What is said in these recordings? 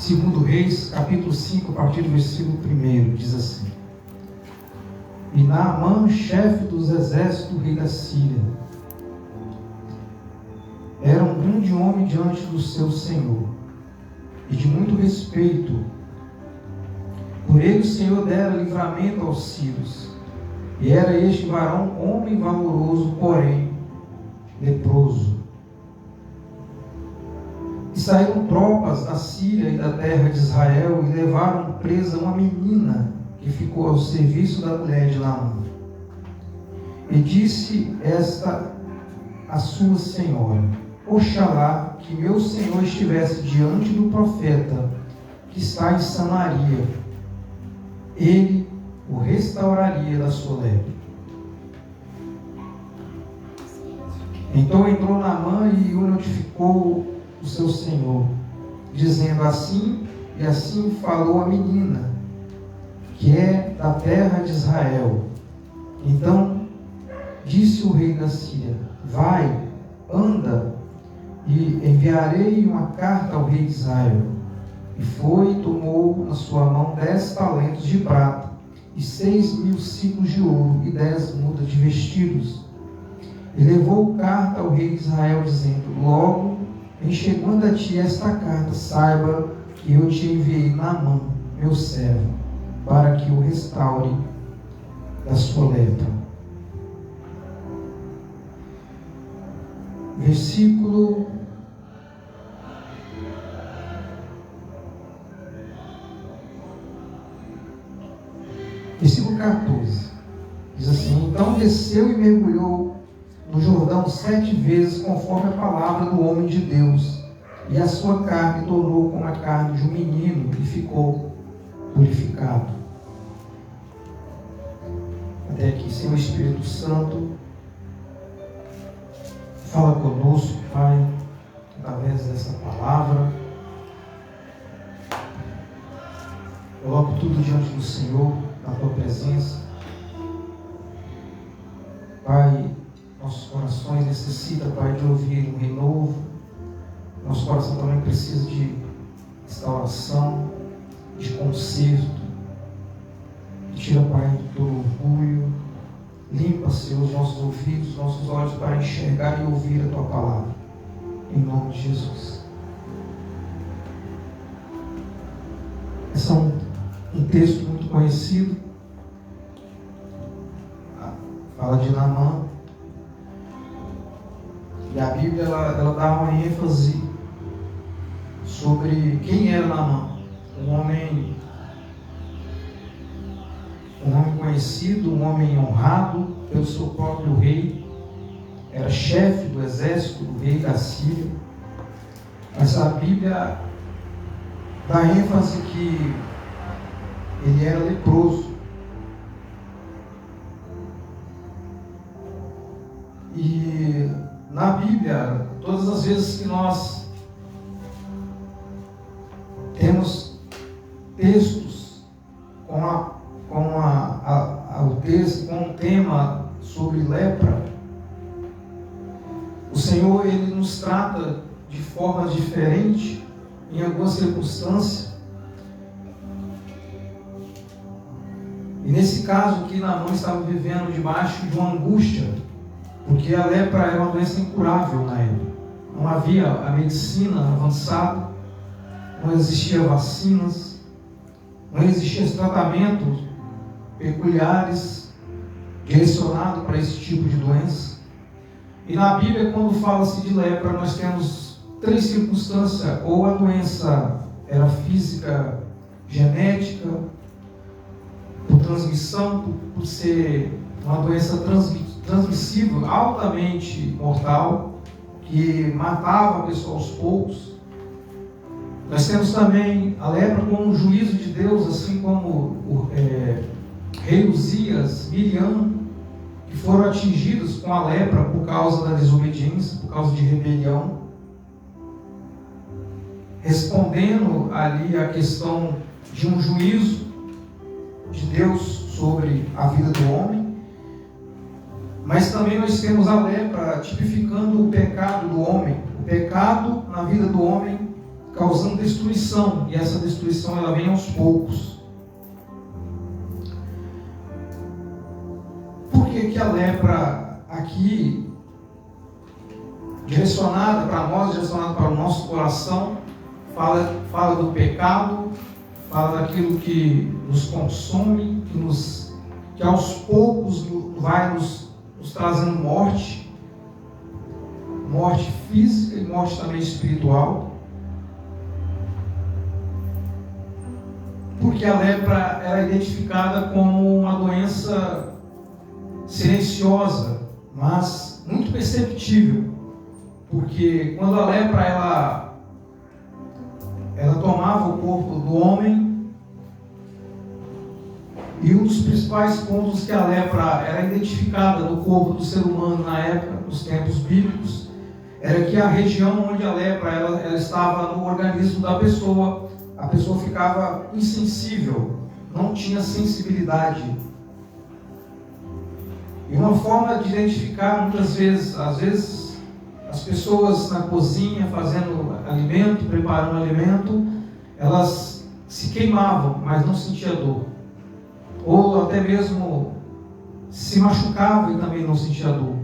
2 Reis, capítulo 5, a partir do versículo 1, diz assim: E Naamã, chefe dos exércitos do rei da Síria, era um grande homem diante do seu senhor, e de muito respeito. Por ele o Senhor dera livramento aos sírios, e era este varão homem valoroso, porém leproso. E saíram tropas da Síria e da terra de Israel, e levaram presa uma menina que ficou ao serviço da mulher de Naamã. E disse esta a sua senhora: Oxalá que meu senhor estivesse diante do profeta que está em Samaria, ele o restauraria da sua lepra. Então entrou Naamã e o notificou o seu senhor, dizendo: assim e assim falou a menina, que é da terra de Israel. Então disse o rei da Síria: vai, anda, e enviarei uma carta ao rei de Israel. E foi e tomou na sua mão 10 talentos de prata, e 6.000 ciclos de ouro, e 10 mudas de vestidos. E levou carta ao rei de Israel, dizendo: logo em chegando a ti esta carta, saiba que eu te enviei Naamã, meu servo, para que o restaure da sua lepra. Versículo 14, diz assim: então desceu e mergulhou no Jordão 7 vezes, conforme a palavra do homem de Deus, e a sua carne tornou como a carne de um menino, e ficou purificado. Até aqui, Senhor Espírito Santo, fala conosco, Pai, através dessa palavra. Coloco tudo diante do Senhor, na tua presença. Pai, nossos corações necessitam, Pai, de ouvir um renovo. Nosso coração também precisa de restauração, de conserto. Tira, Pai, todo orgulho. Limpa, Senhor, os nossos ouvidos, os nossos olhos, para enxergar e ouvir a tua palavra. Em nome de Jesus. Esse é um texto muito conhecido. Fala de Naamã. E a Bíblia ela dá uma ênfase sobre quem era Naamã. Um homem conhecido, um homem honrado pelo seu próprio rei. Era chefe do exército do rei da Síria. Mas a Bíblia dá ênfase que ele era leproso. E na Bíblia, todas as vezes que nós temos textos com o texto, com um tema sobre lepra, o Senhor ele nos trata de forma diferente em algumas circunstâncias. E nesse caso aqui, Naamã estava vivendo debaixo de uma angústia, porque a lepra era uma doença incurável na época. Não havia a medicina avançada, não existiam vacinas, não existiam tratamentos peculiares direcionados para esse tipo de doença. E na Bíblia, quando fala-se de lepra, nós temos 3 circunstâncias: ou a doença era física, genética, por transmissão, por ser uma doença transmissível, altamente mortal, que matava a pessoa aos poucos. Nós temos também a lepra como um juízo de Deus, assim como o rei Uzias, Miriam, que foram atingidos com a lepra por causa da desobediência, por causa de rebelião, respondendo ali a questão de um juízo de Deus sobre a vida do homem. Mas também nós temos a lepra tipificando o pecado do homem. O pecado na vida do homem causando destruição, e essa destruição ela vem aos poucos. Por que a lepra aqui, direcionada para nós, direcionada para o nosso coração, fala do pecado, fala daquilo que nos consome, que aos poucos vai nos trazendo morte física e morte também espiritual. Porque a lepra era identificada como uma doença silenciosa, mas muito perceptível. Porque quando a lepra ela tomava o corpo do homem, e um dos principais pontos que a lepra era identificada no corpo do ser humano na época, nos tempos bíblicos, era que a região onde a lepra ela estava no organismo da pessoa, a pessoa ficava insensível, não tinha sensibilidade. E uma forma de identificar, muitas vezes, às vezes, as pessoas na cozinha fazendo alimento, preparando alimento, elas se queimavam, mas não sentiam dor. Ou até mesmo se machucavam e também não sentiam dor.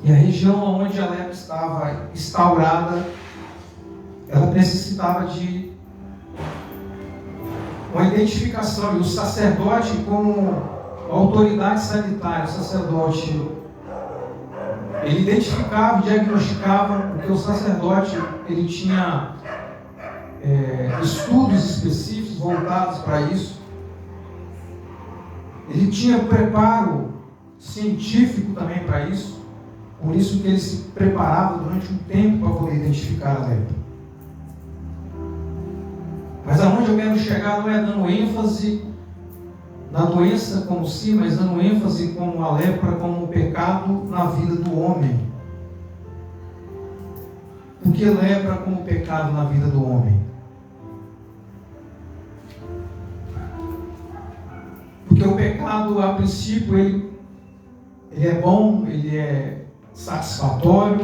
E a região onde a lepra estava instaurada, ela necessitava de uma identificação. E o sacerdote, como autoridade sanitária, o sacerdote, ele identificava e diagnosticava, porque o sacerdote ele tinha estudos específicos voltados para isso. Ele tinha preparo científico também para isso. Por isso que ele se preparava durante um tempo para poder identificar a lepra. Mas aonde eu quero chegar não é dando ênfase na doença como si, mas dando ênfase como a lepra, como um pecado na vida do homem. Por que lepra como pecado na vida do homem? Porque o pecado, a princípio, ele é bom, ele é satisfatório.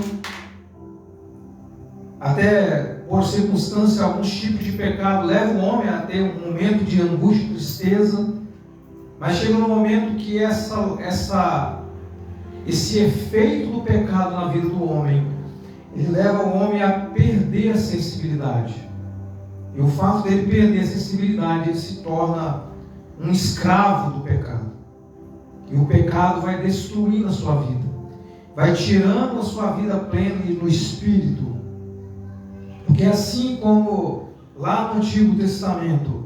Até por circunstância, alguns tipos de pecado levam o homem a ter um momento de angústia e tristeza. Mas chega no momento que esse efeito do pecado na vida do homem, ele leva o homem a perder a sensibilidade. E o fato dele perder a sensibilidade, ele se torna um escravo do pecado. E o pecado vai destruindo a sua vida, vai tirando a sua vida plena no espírito. Porque assim como lá no Antigo Testamento,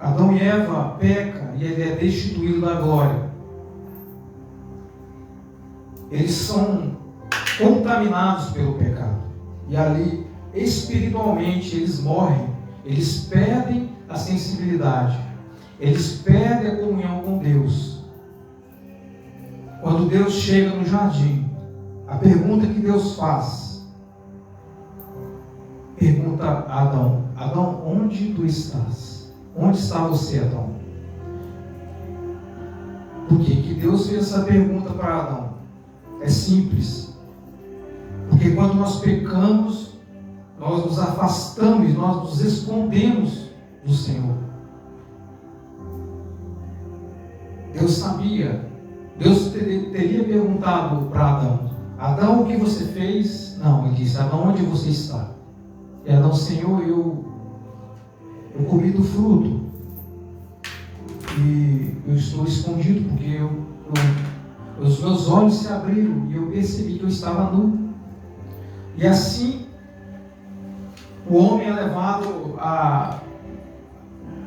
Adão e Eva pecam e ele é destituído da glória, eles são contaminados pelo pecado. E ali, espiritualmente, eles morrem, eles perdem a sensibilidade, eles perdem a comunhão com Deus. Quando Deus chega no jardim, a pergunta que Deus faz, pergunta a Adão: Adão, onde tu estás? Onde está você, Adão? Por que Deus fez essa pergunta para Adão? É simples. Porque quando nós pecamos, nós nos afastamos, nós nos escondemos do Senhor. Deus sabia. Deus teria perguntado para Adão: Adão, o que você fez? Não, ele disse: Adão, onde você está? E Adão: Senhor, eu comi do fruto e eu estou escondido porque os meus olhos se abriram e eu percebi que eu estava nu. E assim o homem é levado a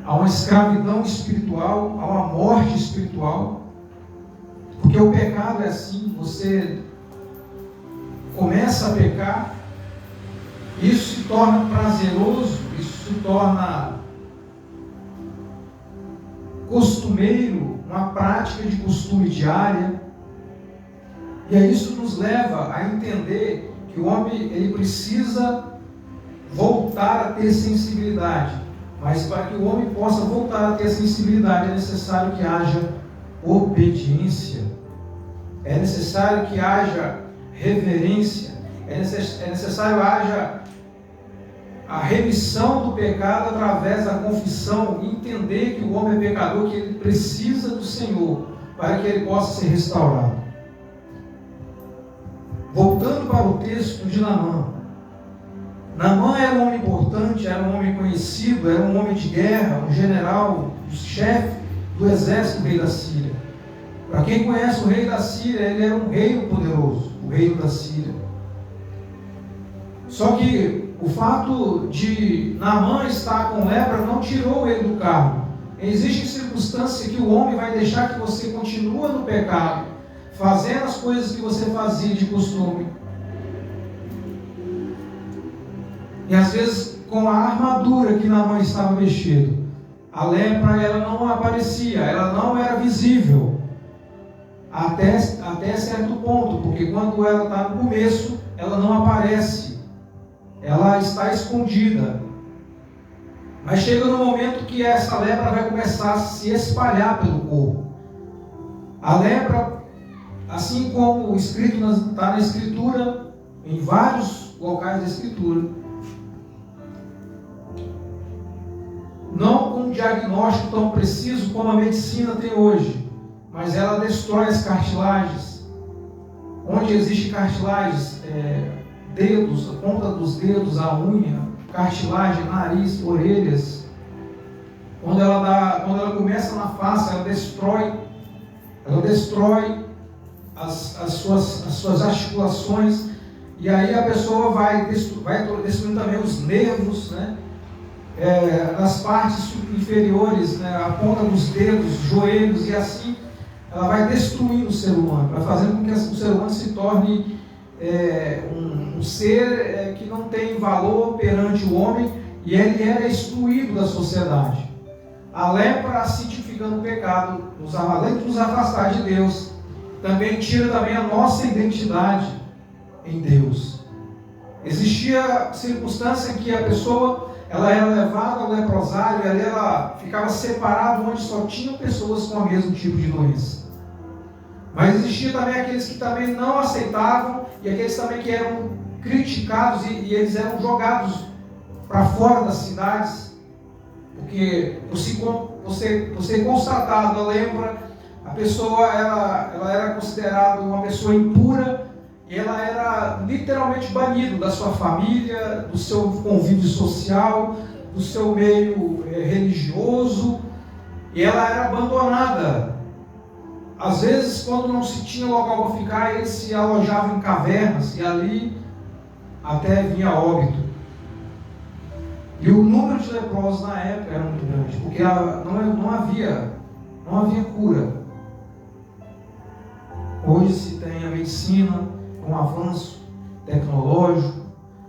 uma escravidão espiritual, a uma morte espiritual. Porque o pecado é assim: você começa a pecar, isso se torna prazeroso, isso se torna costumeiro, uma prática de costume diária. E aí isso nos leva a entender que o homem ele precisa voltar a ter sensibilidade. Mas para que o homem possa voltar a ter sensibilidade, é necessário que haja obediência, é necessário que haja reverência, é necessário que haja a remissão do pecado através da confissão, entender que o homem é pecador, que ele precisa do Senhor para que ele possa ser restaurado. Voltando para o texto de Naamã. Naamã era um homem importante, era um homem conhecido, era um homem de guerra, um general, um chefe do exército do rei da Síria. Para quem conhece o rei da Síria, ele era um reino poderoso, o reino da Síria. Só que o fato de Naamã estar com lepra não tirou ele do cargo. Existe circunstância que o homem vai deixar que você continue no pecado, fazendo as coisas que você fazia de costume. E às vezes com a armadura que Naamã estava vestido, a lepra ela não aparecia, ela não era visível. Até certo ponto, porque quando ela está no começo, ela não aparece. Ela está escondida. Mas chega no momento que essa lepra vai começar a se espalhar pelo corpo. A lepra, assim como escrito está na Escritura, em vários locais da Escritura, não com um diagnóstico tão preciso como a medicina tem hoje, mas ela destrói as cartilagens. Onde existe cartilagens, dedos, a ponta dos dedos, a unha, cartilagem, nariz, orelhas. Quando ela começa na face, ela destrói as suas articulações, e aí a pessoa vai destruindo também os nervos, né? Nas partes inferiores, né? A ponta dos dedos, joelhos, e assim ela vai destruindo o ser humano, vai fazendo com que o ser humano se torne um ser que não tem valor perante o homem, e ele era excluído da sociedade. A lepra, assim tipificando o pecado, além de nos afastar de Deus, também tira também a nossa identidade em Deus. Existia circunstância em que a pessoa ela era levada ao leprosário, e ali ela ficava separada, onde só tinham pessoas com o mesmo tipo de doença. Mas existia também aqueles que também não aceitavam, e aqueles também que eram criticados, e eles eram jogados para fora das cidades, porque você constatado a lepra, a pessoa ela era considerada uma pessoa impura, e ela era literalmente banida da sua família, do seu convívio social, do seu meio religioso, e ela era abandonada. Às vezes, quando não se tinha local para ficar, eles se alojavam em cavernas, e ali até vinha óbito. E o número de leprosos na época era muito grande, porque não havia cura. Hoje se tem a medicina, um avanço tecnológico,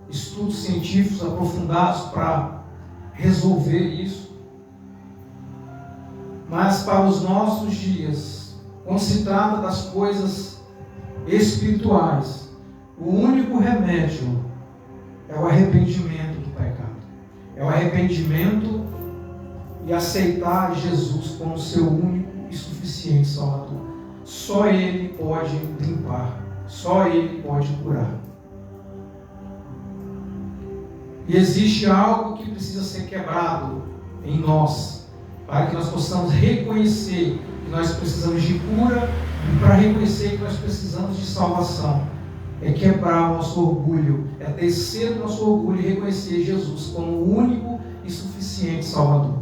estudos científicos aprofundados para resolver isso. Mas para os nossos dias, quando se trata das coisas espirituais, o único remédio é o arrependimento do pecado. É o arrependimento e aceitar Jesus como seu único e suficiente Salvador. Só Ele pode limpar, só Ele pode curar. E existe algo que precisa ser quebrado em nós, para que nós possamos reconhecer que nós precisamos de cura, e para reconhecer que nós precisamos de salvação. É quebrar o nosso orgulho, é descer do nosso orgulho e reconhecer Jesus como o único e suficiente Salvador.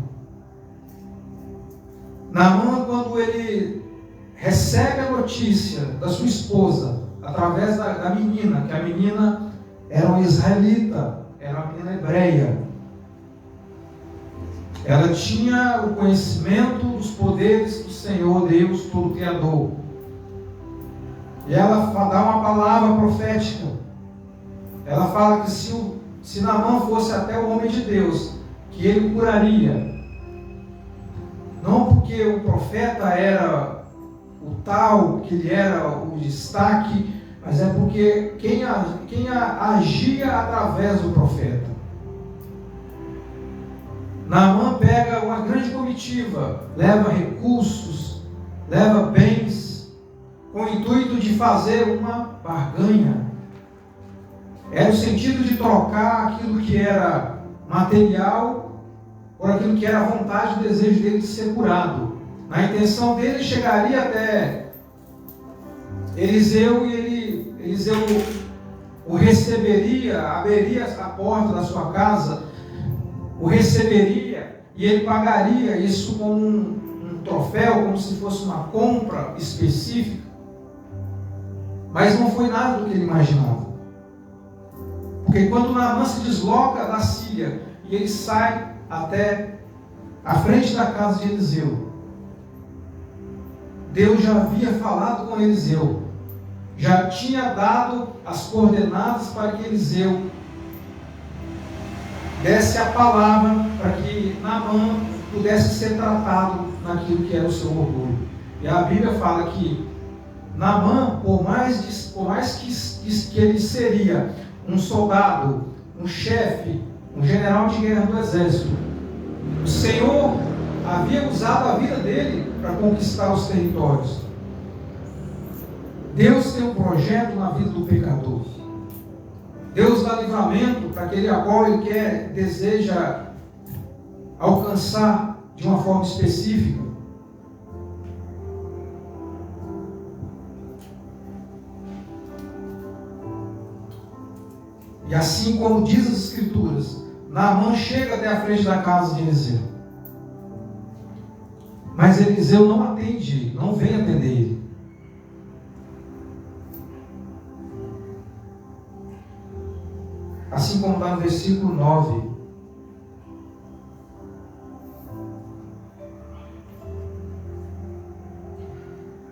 Naamã, quando ele recebe a notícia da sua esposa, através da menina, que a menina era uma israelita, era uma menina hebreia, ela tinha o conhecimento dos poderes do Senhor Deus Todo-Criador. E ela dá uma palavra profética. Ela fala que se Naamã fosse até o homem de Deus, que ele curaria. Não porque o profeta era o tal, que ele era o destaque, mas é porque quem agia através do profeta. Naamã pega uma grande comitiva, leva recursos, leva bens, com o intuito de fazer uma barganha. Era o sentido de trocar aquilo que era material, por aquilo que era a vontade e o desejo dele de ser curado. Na intenção dele, ele chegaria até Eliseu e Eliseu o receberia, abriria a porta da sua casa, o receberia e ele pagaria isso como um troféu, como se fosse uma compra específica. Mas não foi nada do que ele imaginava. Porque quando Naamã se desloca da Síria e ele sai até a frente da casa de Eliseu, Deus já havia falado com Eliseu, já tinha dado as coordenadas para que Eliseu desse a palavra para que Naamã pudesse ser tratado naquilo que era o seu orgulho. E a Bíblia fala que Naamã, por mais que ele seria um soldado, um chefe, um general de guerra do exército, o Senhor havia usado a vida dele para conquistar os territórios. Deus tem um projeto na vida do pecador. Deus dá livramento para aquele a qual ele deseja alcançar de uma forma específica. E assim como diz as Escrituras, Naamã chega até a frente da casa de Eliseu. Mas Eliseu não atende, não vem atender ele. Assim como está no versículo 9.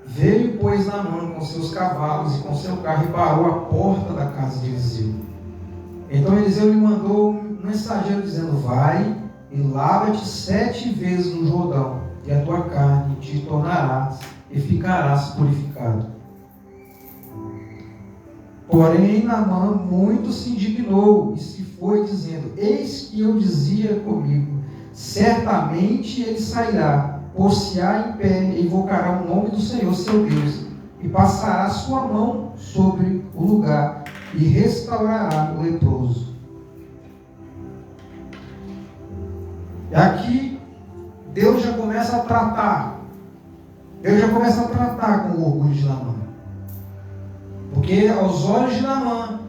Veio, pois, Naamã com seus cavalos e com seu carro e parou à porta da casa de Eliseu. Então Eliseu lhe mandou um mensageiro dizendo: vai e lava-te 7 vezes no Jordão, e a tua carne te tornarás e ficarás purificado. Porém Naamã muito se indignou e se foi dizendo: eis que eu dizia comigo, certamente ele sairá, pôr-se-á em pé e invocará o nome do Senhor seu Deus, e passará sua mão sobre o lugar e restaurará o leproso. E aqui Deus já começa a tratar. Deus já começa a tratar com o orgulho de Naamã. Porque aos olhos de Naamã,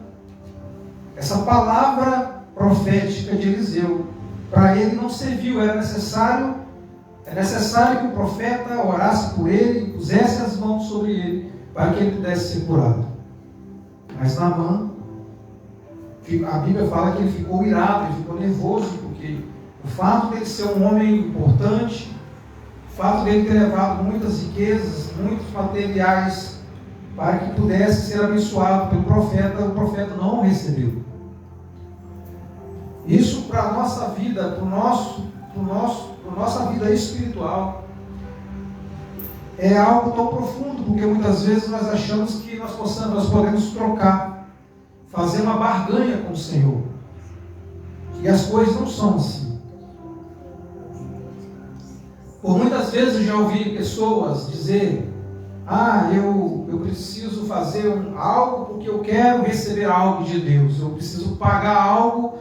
essa palavra profética de Eliseu, para ele não serviu. Era necessário que o profeta orasse por ele, pusesse as mãos sobre ele, para que ele pudesse ser curado. Mas Naamã, a Bíblia fala que ele ficou irado, ele ficou nervoso, porque o fato dele ser um homem importante, o fato dele ter levado muitas riquezas, muitos materiais, para que pudesse ser abençoado pelo profeta, o profeta não o recebeu. Isso para a nossa vida, para a nossa vida espiritual, é algo tão profundo, porque muitas vezes nós achamos que nós podemos trocar, fazer uma barganha com o Senhor. E as coisas não são assim. Por muitas vezes eu já ouvi pessoas dizer: eu preciso fazer algo porque eu quero receber algo de Deus. Eu preciso pagar algo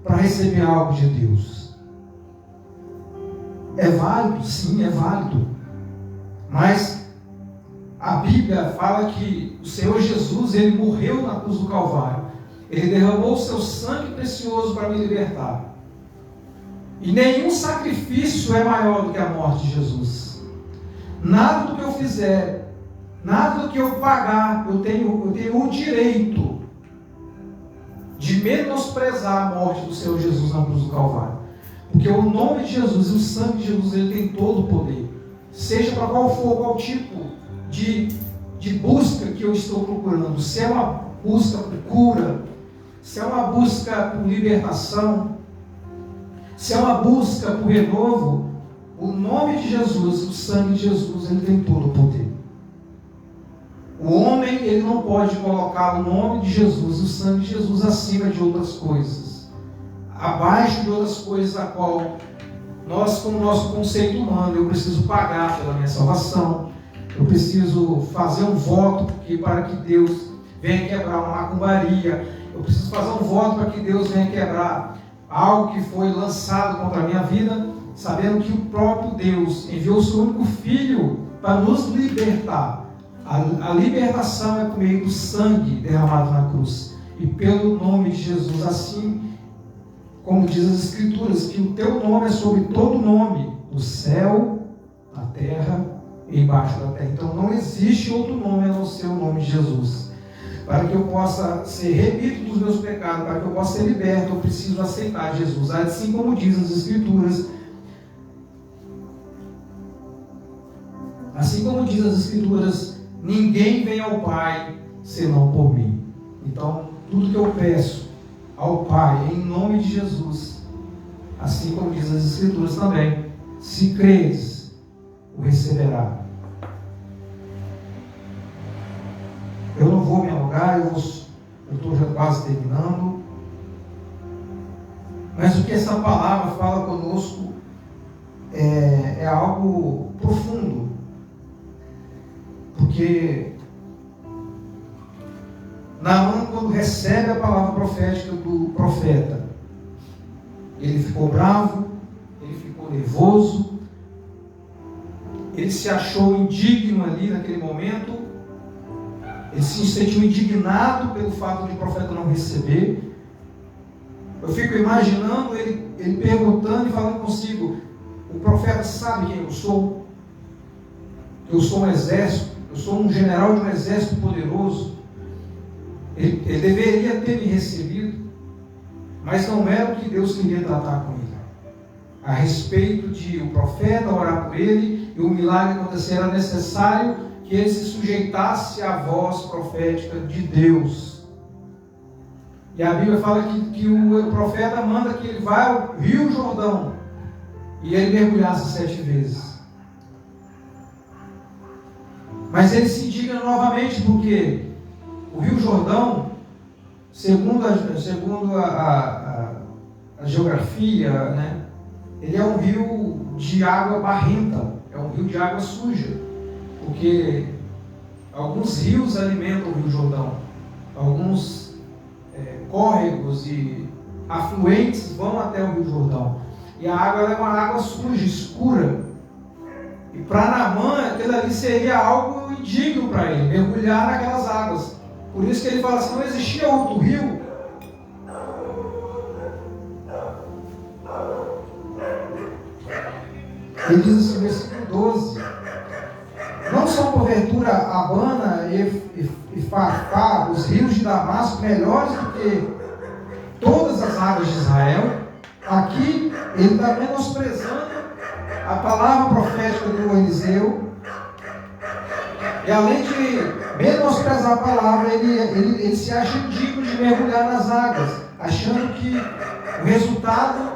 para receber algo de Deus. É válido? Sim, é válido. Mas a Bíblia fala que o Senhor Jesus, ele morreu na cruz do Calvário. Ele derramou o seu sangue precioso para me libertar. E nenhum sacrifício é maior do que a morte de Jesus. Nada do que eu fizer, nada do que eu pagar, eu tenho o direito de menosprezar a morte do Senhor Jesus na cruz do Calvário. Porque o nome de Jesus e o sangue de Jesus, ele tem todo o poder. Seja para qual tipo de busca que eu estou procurando. Se é uma busca por cura, se é uma busca por libertação, se é uma busca por renovo, o nome de Jesus, o sangue de Jesus, ele tem todo o poder. O homem, ele não pode colocar o nome de Jesus, o sangue de Jesus, acima de outras coisas, abaixo de outras coisas a qual nós, como nosso conceito humano, eu preciso pagar pela minha salvação, eu preciso fazer um voto para que Deus venha quebrar uma macumbaria, eu preciso fazer um voto para que Deus venha quebrar algo que foi lançado contra a minha vida, sabendo que o próprio Deus enviou o seu único Filho para nos libertar. A libertação é por meio do sangue derramado na cruz. E pelo nome de Jesus, assim como diz as Escrituras, que o teu nome é sobre todo nome, no céu, na terra e embaixo da terra. Então não existe outro nome a não ser o nome de Jesus. Para que eu possa ser remido dos meus pecados, para que eu possa ser liberto, eu preciso aceitar Jesus. Assim como diz as Escrituras, ninguém vem ao Pai senão por mim. Então, tudo que eu peço ao Pai, em nome de Jesus, assim como diz as Escrituras também, se credes, o receberá. Eu não vou me alongar, eu estou já quase terminando. Mas o que essa palavra fala conosco é algo profundo. Porque Naamã, quando recebe a palavra profética do profeta, ele ficou bravo, ele ficou nervoso, ele se achou indigno ali naquele momento, ele se sentiu indignado pelo fato de o profeta não receber. Eu fico imaginando ele perguntando e falando consigo: o profeta sabe quem eu sou? Eu sou um exército, eu sou um general de um exército poderoso. Ele deveria ter me recebido, mas não era o que Deus queria tratar com ele. A respeito de o profeta orar por ele e o milagre acontecer, era necessário que ele se sujeitasse à voz profética de Deus. E a Bíblia fala que o profeta manda que ele vá ao Rio Jordão e ele mergulhasse 7 vezes. Mas ele se indigna novamente porque o Rio Jordão, segundo a geografia, né, ele é um rio de água barrenta, é um rio de água suja, porque alguns rios alimentam o Rio Jordão, alguns córregos e afluentes vão até o Rio Jordão, e a água é uma água suja, escura. E para Naamã, aquilo ali seria algo indigno para ele, mergulhar naquelas águas. Por isso que ele fala assim: não existia outro rio. Ele diz assim, versículo 12: não são porventura Abana e Farpá, os rios de Damasco, melhores do que todas as águas de Israel? Aqui ele está menosprezando a palavra profética do Eliseu, e além de menosprezar a palavra, ele se acha indigno de mergulhar nas águas, achando que o resultado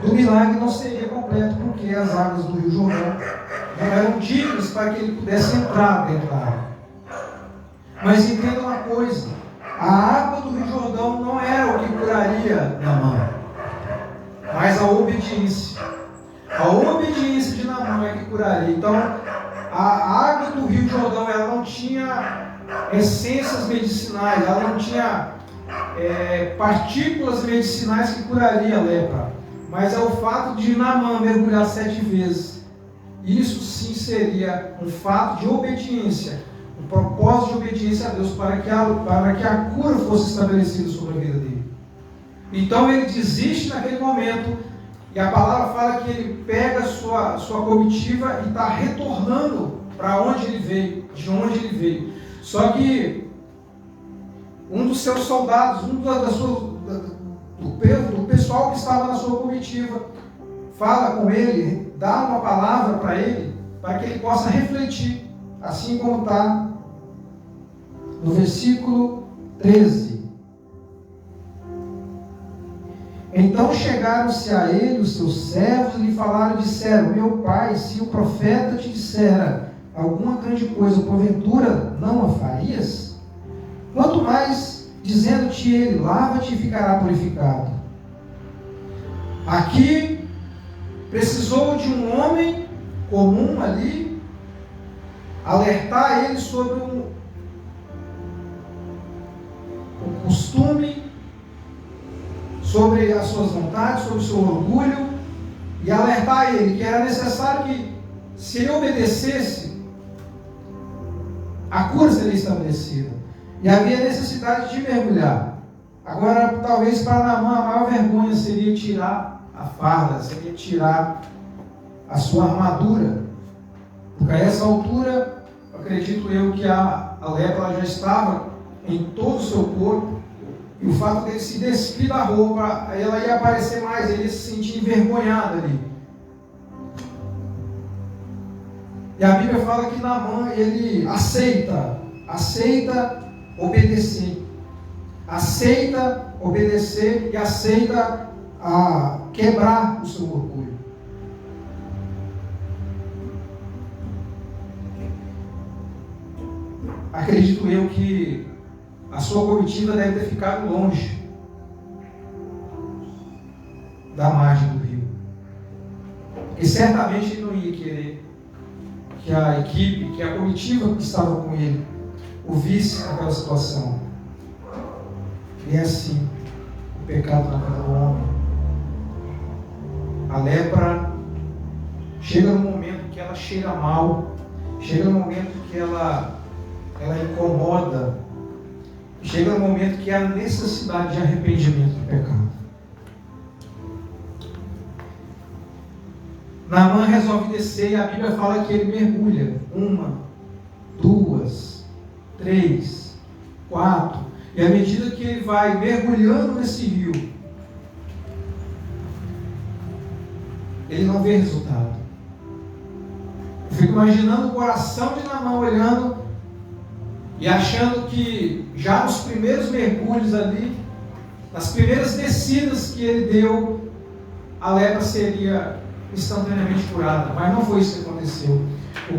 do milagre não seria completo, porque as águas do Rio Jordão não eram dignas para que ele pudesse entrar dentro da água. Mas entenda uma coisa: a água do Rio Jordão não era o que curaria Naamã, mas a obediência. A obediência de Naamã é que curaria. Então, a água do Rio Jordão, ela não tinha essências medicinais, ela não tinha partículas medicinais que curaria a lepra. Mas é o fato de Naamã mergulhar 7 vezes. Isso sim seria um fato de obediência, um propósito de obediência a Deus para que a cura fosse estabelecida sobre a vida dele. Então ele desiste naquele momento. E a palavra fala que ele pega sua comitiva e está retornando para onde ele veio, de onde ele veio. Só que um dos seus soldados, do pessoal que estava na sua comitiva, fala com ele, dá uma palavra para ele, para que ele possa refletir, assim como está no versículo 13. Então chegaram-se a ele os seus servos e lhe falaram e disseram: meu pai, se o profeta te dissera alguma grande coisa, porventura não a farias? Quanto mais dizendo-te ele: lava-te e ficará purificado. Aqui precisou de um homem comum ali alertar ele sobre o costume, sobre as suas vontades, sobre o seu orgulho, e alertar ele que era necessário que, se ele obedecesse, a cura seria estabelecida. E havia necessidade de mergulhar. Agora, talvez para Naamã a maior vergonha seria tirar a farda, seria tirar a sua armadura. Porque a essa altura, acredito eu que a lepra já estava em todo o seu corpo. E o fato dele se despir da roupa, ela ia aparecer mais, ele ia se sentir envergonhado ali. E a Bíblia fala que Naamã, ele aceita obedecer. Aceita obedecer e aceita quebrar o seu orgulho. Acredito eu que a sua comitiva deve ter ficado longe da margem do rio. E certamente ele não ia querer que a equipe, que a comitiva que estava com ele, o visse naquela situação. E é assim o pecado na vida do homem. A lepra chega no momento que ela cheira mal, chega no momento que ela incomoda, chega no momento que há necessidade de arrependimento do pecado. Naamã resolve descer e a Bíblia fala que ele mergulha 1, 2, 3, 4. E à medida que ele vai mergulhando nesse rio, ele não vê resultado. Eu fico imaginando o coração de Naamã olhando e achando que já nos primeiros mergulhos ali, nas primeiras descidas que ele deu, a lepra seria instantaneamente curada. Mas não foi isso que aconteceu. O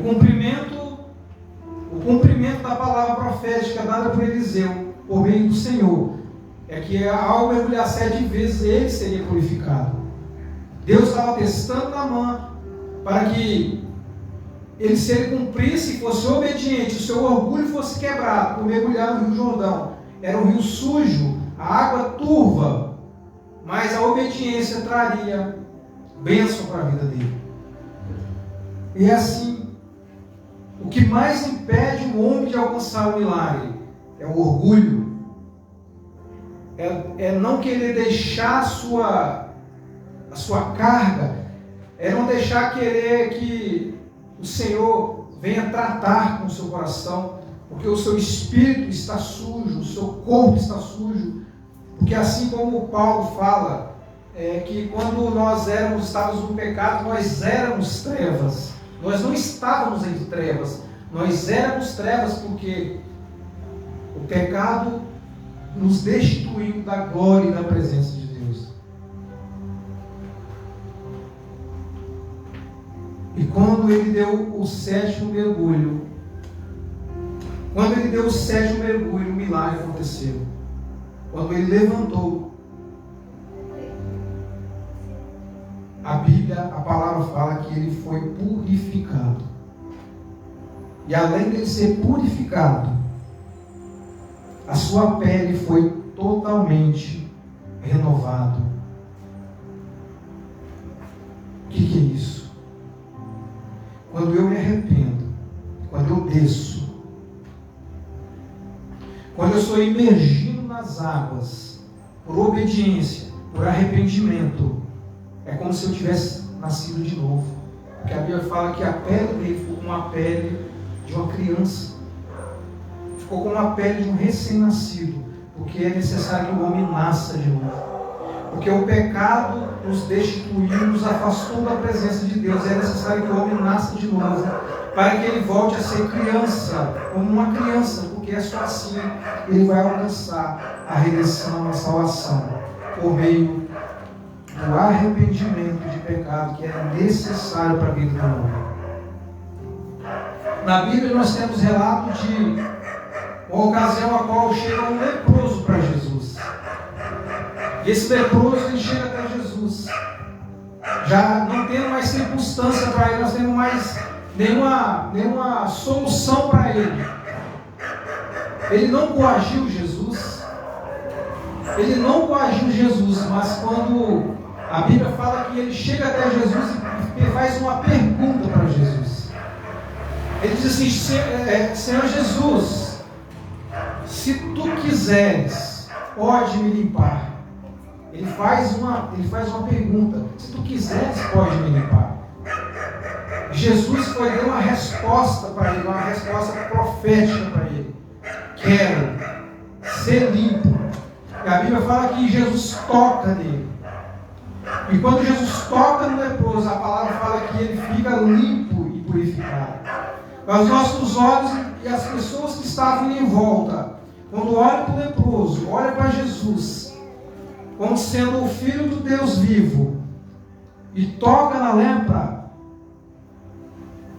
cumprimento da palavra profética dada por Eliseu, por meio do Senhor, é que ao mergulhar 7 vezes ele seria purificado. Deus estava testando Naamã para que ele, se ele cumprisse e fosse obediente, o seu orgulho fosse quebrado por mergulhar no Rio Jordão. Era um rio sujo, a água turva, mas a obediência traria bênção para a vida dele. E assim, o que mais impede o homem de alcançar o milagre é o orgulho, é não querer deixar a sua carga, é não deixar querer que o Senhor venha tratar com o seu coração, porque o seu espírito está sujo, o seu corpo está sujo. Porque assim como Paulo fala, que quando nós estávamos no pecado, nós éramos trevas. Nós não estávamos em trevas, nós éramos trevas porque o pecado nos destituiu da glória e da presença de Deus. E quando ele deu o 7º mergulho, o milagre aconteceu. Quando ele levantou, a Bíblia, a palavra fala que ele foi purificado. E além dele ser purificado, a sua pele foi totalmente renovada. O que é isso? Quando eu me arrependo, quando eu desço, quando eu estou imergindo nas águas, por obediência, por arrependimento, é como se eu tivesse nascido de novo. Porque a Bíblia fala que a pele dele ficou como a pele de uma criança. Ficou como a pele de um recém-nascido. Porque é necessário que o homem nasça de novo. Porque o pecado nos destituiu, nos afastou da presença de Deus. É necessário que o homem nasça de novo, para que ele volte a ser criança, como uma criança, porque é só assim ele vai alcançar a redenção, a salvação, por meio do arrependimento de pecado que é necessário para a vida do homem. Na Bíblia nós temos relato de uma ocasião a qual chega um leproso para Jesus. E esse leproso ele chega até Jesus, já não tendo mais circunstância para ele, nós temos mais nenhuma solução para ele. Ele não coagiu Jesus, mas quando a Bíblia fala que ele chega até Jesus e faz uma pergunta para Jesus. Ele diz assim: Senhor Jesus, se tu quiseres, pode me limpar. Ele faz uma pergunta: se tu quiseres, pode me limpar. Jesus deu uma resposta para ele, uma resposta profética para ele: quero ser limpo. E a Bíblia fala que Jesus toca nele. E quando Jesus toca no leproso, a palavra fala que ele fica limpo e purificado. Mas os nossos olhos e as pessoas que estavam em volta, quando olham para o leproso, olham para Jesus, como sendo o Filho do Deus vivo, e toca na lepra,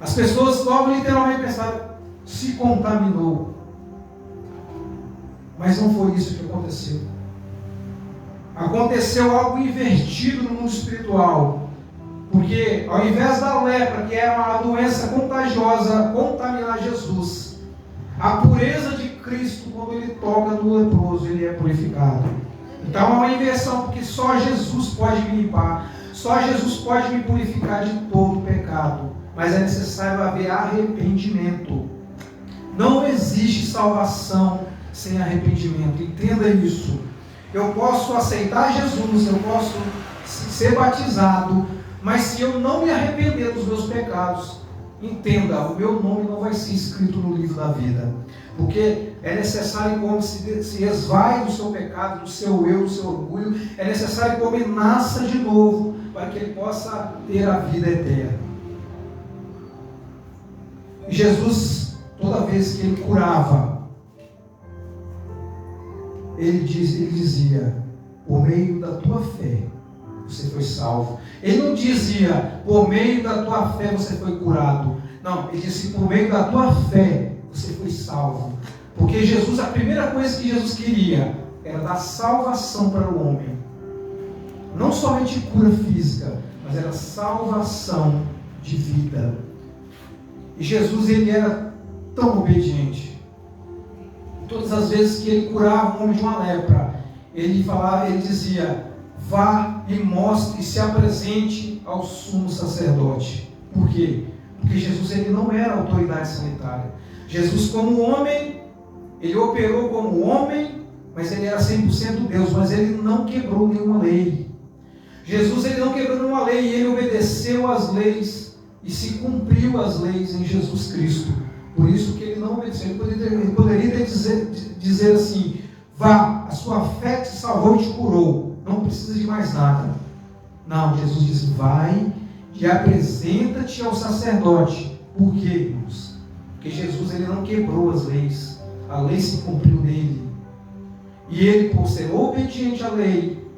as pessoas logo literalmente pensaram: se contaminou. Mas não foi isso que aconteceu. Aconteceu algo invertido no mundo espiritual. Porque ao invés da lepra, que era uma doença contagiosa, contaminar Jesus, a pureza de Cristo, quando ele toca no leproso, ele é purificado. Então é uma inversão, porque só Jesus pode me limpar, só Jesus pode me purificar de todo pecado. Mas é necessário haver arrependimento. Não existe salvação sem arrependimento. Entenda isso. Eu posso aceitar Jesus, eu posso ser batizado, mas se eu não me arrepender dos meus pecados, entenda, o meu nome não vai ser escrito no livro da vida. Porque é necessário que o homem se esvaie do seu pecado, do seu eu, do seu orgulho. É necessário que o homem nasça de novo, para que ele possa ter a vida eterna. E Jesus, toda vez que ele curava, ele dizia: por meio da tua fé, você foi salvo. Ele não dizia: por meio da tua fé, você foi curado. Não, ele disse: por meio da tua fé, você foi salvo. Porque Jesus, a primeira coisa que Jesus queria era dar salvação para o homem. Não somente cura física, mas era salvação de vida. E Jesus, ele era tão obediente. Todas as vezes que ele curava um homem de uma lepra, ele dizia: vá e mostre e se apresente ao sumo sacerdote. Por quê? Porque Jesus, ele não era autoridade sanitária. Jesus, como homem, ele operou como homem, mas ele era 100% Deus, mas ele não quebrou nenhuma lei. Jesus, ele não quebrou nenhuma lei, ele obedeceu às leis e se cumpriu as leis em Jesus Cristo. Por isso que ele não obedeceu. Ele poderia dizer assim: vá, a sua fé te salvou e te curou, não precisa de mais nada. Não, Jesus disse: vai e apresenta-te ao sacerdote. Por quê, irmãos? Porque Jesus, ele não quebrou as leis, a lei se cumpriu nele. E ele, por ser obediente à lei,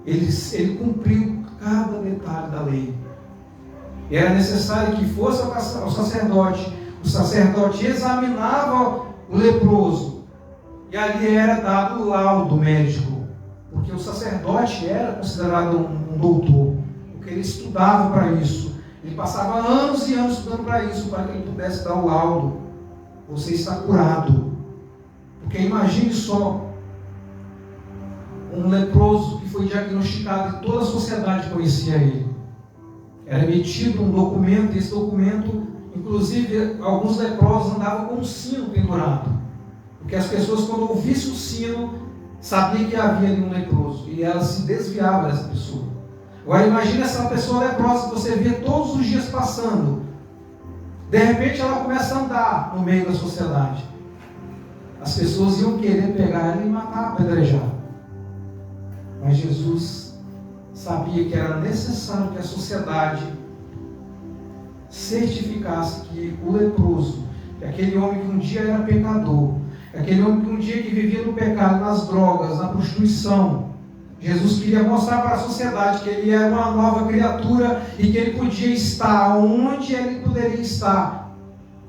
ele cumpriu cada detalhe da lei. E era necessário que fosse ao sacerdote. O sacerdote examinava o leproso e ali era dado o laudo médico, porque o sacerdote era considerado um doutor, porque ele estudava para isso. Ele passava anos e anos estudando para isso, para que ele pudesse dar o laudo: você está curado. Porque imagine só, um leproso que foi diagnosticado e toda a sociedade conhecia ele. Era emitido um documento, e esse documento, inclusive, alguns leprosos andavam com um sino pendurado, porque as pessoas, quando ouvissem o sino, sabiam que havia ali um leproso, e elas se desviavam dessa pessoa. Agora imagine essa pessoa leprosa que você vê todos os dias passando. De repente ela começa a andar no meio da sociedade. As pessoas iam querer pegar ela e matar, apedrejar. Mas Jesus sabia que era necessário que a sociedade certificasse que o leproso, que aquele homem que um dia era pecador, aquele homem que um dia que vivia no pecado, nas drogas, na prostituição, Jesus queria mostrar para a sociedade que ele era uma nova criatura e que ele podia estar onde ele poderia estar,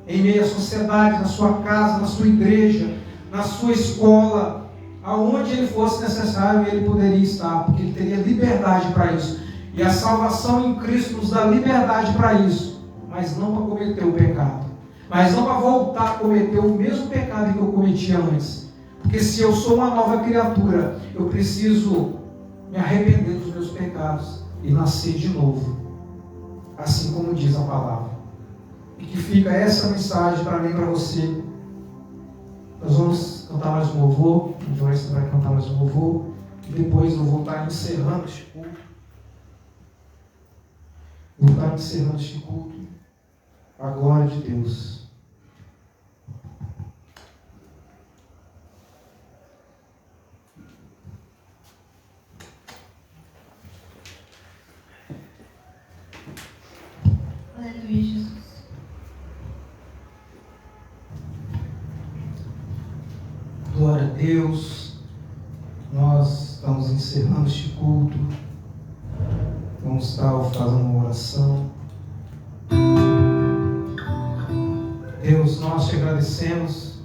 em meio à sociedade, na sua casa, na sua igreja, na sua escola, aonde ele fosse necessário, ele poderia estar, porque ele teria liberdade para isso. E a salvação em Cristo nos dá liberdade para isso, mas não para cometer o pecado, mas não para voltar a cometer o mesmo pecado que eu cometia antes. Porque se eu sou uma nova criatura, eu preciso me arrepender dos meus pecados e nascer de novo, assim como diz a palavra. E que fica essa mensagem para mim e para você. Nós vamos cantar mais um louvor, a Joyce vai cantar mais um louvor, e depois eu vou estar encerrando este culto. Vou estar encerrando este culto, a glória de Deus. Aleluia, Jesus. Glória a Deus. Nós estamos encerrando este culto. Vamos estar fazendo uma oração. Deus, nós te agradecemos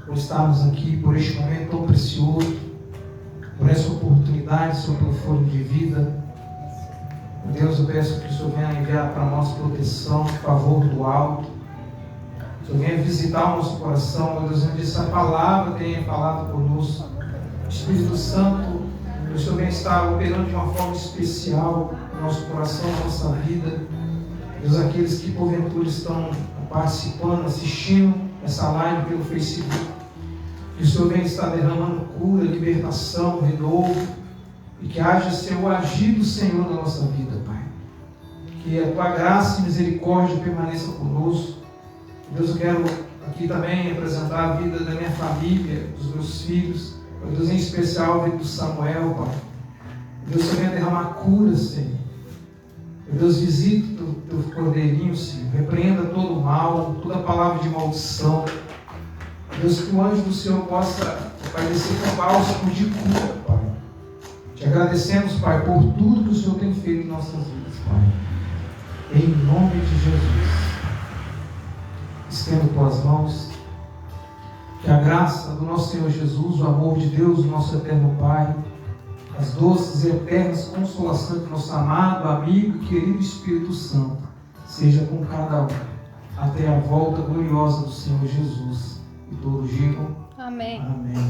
por estarmos aqui, por este momento tão precioso, por essa oportunidade, Senhor, pelo fôlego de vida. Deus, eu peço que o Senhor venha enviar para nós proteção, favor do alto. O Senhor venha visitar o nosso coração, meu Deus, onde essa palavra tenha falado conosco. Espírito Santo, que o Senhor venha estar operando de uma forma especial no nosso coração, na nossa vida. Deus, aqueles que porventura estão participando, assistindo essa live pelo Facebook, que o Senhor venha estar derramando cura, libertação, renovo, e que haja seu agir do Senhor na nossa vida, Pai. Que a tua graça e misericórdia permaneça conosco. Deus, eu quero aqui também apresentar a vida da minha família, dos meus filhos, Deus, em especial a vida do Samuel, Pai. Deus, eu venha derramar cura, Senhor. Deus, visita o teu cordeirinho, Senhor. Repreenda todo o mal, toda palavra de maldição. Deus, que o anjo do Senhor possa, Pai, descer com bálsamo de cura, Pai. Te agradecemos, Pai, por tudo que o Senhor tem feito em nossas vidas, Pai. Em nome de Jesus. Estenda tuas mãos. Que a graça do nosso Senhor Jesus, o amor de Deus, o nosso eterno Pai, as doces e eternas consolações do nosso amado, amigo e querido Espírito Santo, seja com cada um, até a volta gloriosa do Senhor Jesus. E todos digam amém. Amém.